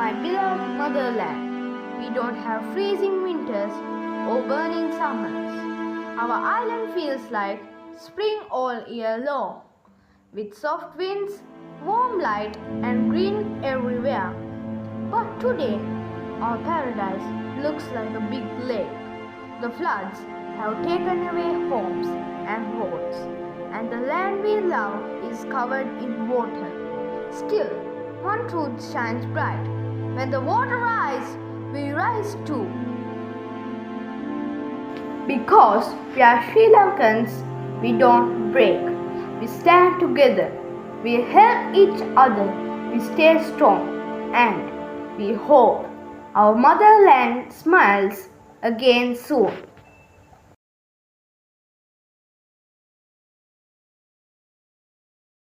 my beloved motherland. We don't have freezing winters or burning summers. Our island feels like spring all year long, with soft winds, warm light, and green everywhere. But today, our paradise looks like a big lake. The floods have taken away homes and roads, and the land we love is covered in water. Still, one truth shines bright. When the water rises, we rise too. Because we are Sri Lankans, we don't break. We stand together. We help each other. We stay strong. And we hope our motherland smiles again soon.